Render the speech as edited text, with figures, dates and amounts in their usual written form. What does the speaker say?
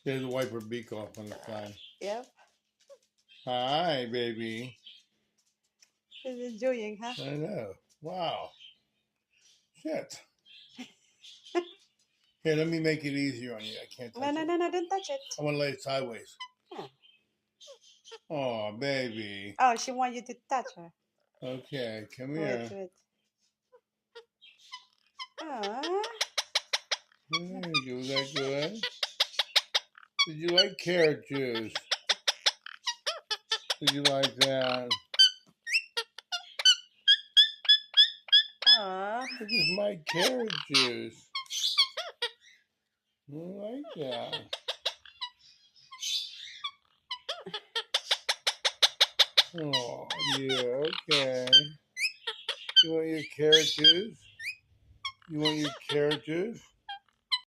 She has to wipe her beak off when it's time. Yep. Hi, baby. She's enjoying, huh? I know. Wow. Shit. Here, let me make it easier on you. I can't touch No, it. no, don't touch it. I want to lay it sideways. Yeah. Oh, baby. Oh, she wants you to touch her. Okay, come here. Wait. Aww. There you go. Was that good? Did you like carrot juice? Did you like that? Aww. This is my carrot juice. I like that. Oh, yeah, okay. You want your carrot juice? You want your carrot juice?